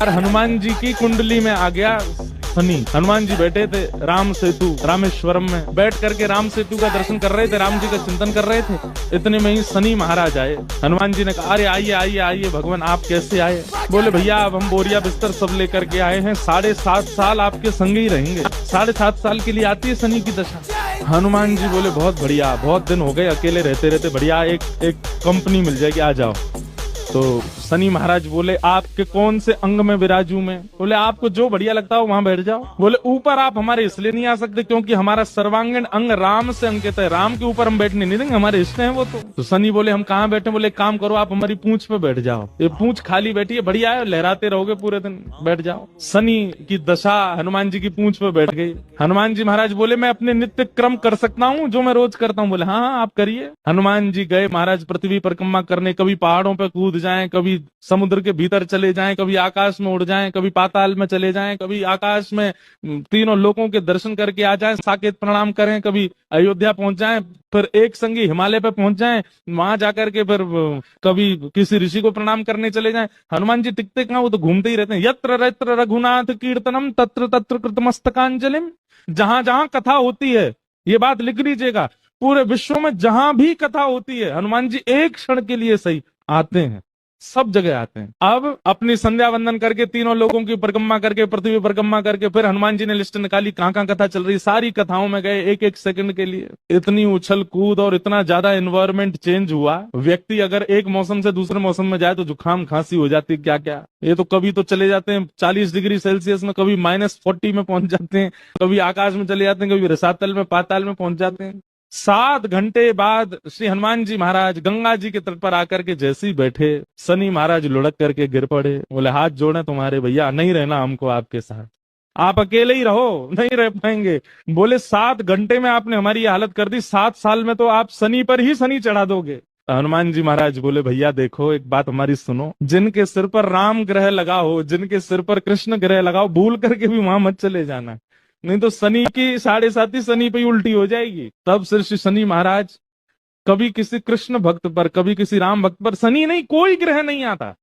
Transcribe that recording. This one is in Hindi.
और हनुमान जी की कुंडली में आ गया शनि। हनुमान जी बैठे थे राम सेतु रामेश्वरम में, बैठ करके राम सेतु का दर्शन कर रहे थे, राम जी का चिंतन कर रहे थे। इतने में ही शनि महाराज आए। हनुमान जी ने कहा, अरे आइए आइए आइए भगवान, आप कैसे आए? बोले भैया अब हम बोरिया बिस्तर सब लेकर के आए हैं, 7.5 साल आपके संग ही रहेंगे। 7.5 साल के लिए आती है शनि की दशा। हनुमान जी बोले बहुत बढ़िया, बहुत दिन हो गए अकेले रहते रहते, बढ़िया एक कंपनी मिल जाएगी, आ जाओ। तो शनि महाराज बोले, आपके कौन से अंग में विराजू मैं? बोले आपको जो बढ़िया लगता हो वहां बैठ जाओ। बोले ऊपर आप हमारे इसलिए नहीं आ सकते क्योंकि हमारा सर्वांगीण अंग राम से अंकित है, राम के ऊपर हम बैठने नहीं देंगे, हमारे इष्ट हैं वो। तो शनि बोले हम कहाँ बैठे? बोले काम करो, आप हमारी पूंछ पे बैठ जाओ, ये पूंछ खाली बैठी है, बढ़िया है, लहराते रहोगे पूरे दिन, बैठ जाओ। शनि की दशा हनुमान जी की पूंछ पे बैठ गई। हनुमान जी महाराज बोले मैं अपने नित्य क्रम कर सकता हूँ जो मैं रोज करता हूँ। बोले हाँ हाँ आप करिए। हनुमान जी गए महाराज पृथ्वी परिक्रमा करने, कभी पहाड़ों पे कूद जाएं, कभी समुद्र के भीतर चले जाएं, कभी आकाश में उड़ जाएं, कभी पाताल में चले जाएं, कभी आकाश में तीनों लोकों के दर्शन करके आ जाएं, साकेत प्रणाम करें, कभी अयोध्या पहुंच जाएं, फिर एक संगी हिमालय पे पहुंच जाएं, वहां जाकर के फिर कभी किसी ऋषि को प्रणाम करने चले जाएं। हनुमान जी टिकते कहाँ, वो तो घूमते ही रहते हैं। यत्र यत्र रघुनाथ कीर्तनम तत्र तत्र कृतमस्तकांजलिम। जहां जहां कथा होती है, ये बात लिख लीजिएगा, पूरे विश्व में जहां भी कथा होती है हनुमान जी एक क्षण के लिए सही आते हैं, सब जगह आते हैं। अब अपनी संध्या वंदन करके तीनों लोगों की परिक्रमा करके, पृथ्वी परिक्रमा करके, फिर हनुमान जी ने लिस्ट निकाली कहां कहां कथा चल रही, सारी कथाओं में गए एक एक सेकंड के लिए। इतनी उछल कूद और इतना ज्यादा एनवायरमेंट चेंज हुआ, व्यक्ति अगर एक मौसम से दूसरे मौसम में जाए तो जुकाम खांसी हो जाती है, क्या क्या। ये तो कभी तो चले जाते हैं 40 डिग्री सेल्सियस में, कभी -40 में पहुंच जाते हैं, कभी आकाश में चले जाते हैं, कभी रसातल में पाताल में पहुंच जाते हैं। 7 घंटे बाद श्री हनुमान जी महाराज गंगा जी के तट पर आकर के जैसे ही बैठे, शनि महाराज लुढ़क करके गिर पड़े। बोले हाथ जोड़े तुम्हारे भैया, नहीं रहना हमको आपके साथ, आप अकेले ही रहो, नहीं रह पाएंगे। बोले 7 घंटे में आपने हमारी ये हालत कर दी, 7 साल में तो आप शनि पर ही शनि चढ़ा दोगे। हनुमान जी महाराज बोले भैया देखो एक बात हमारी सुनो, जिनके सिर पर राम ग्रह लगा हो, जिनके सिर पर कृष्ण ग्रह लगा हो, भूल करके भी वहां मत चले जाना, नहीं तो शनि की 7.5 शनि पे उल्टी हो जाएगी। तब श्री शनि महाराज कभी किसी कृष्ण भक्त पर, कभी किसी राम भक्त पर, शनि नहीं कोई ग्रह नहीं आता,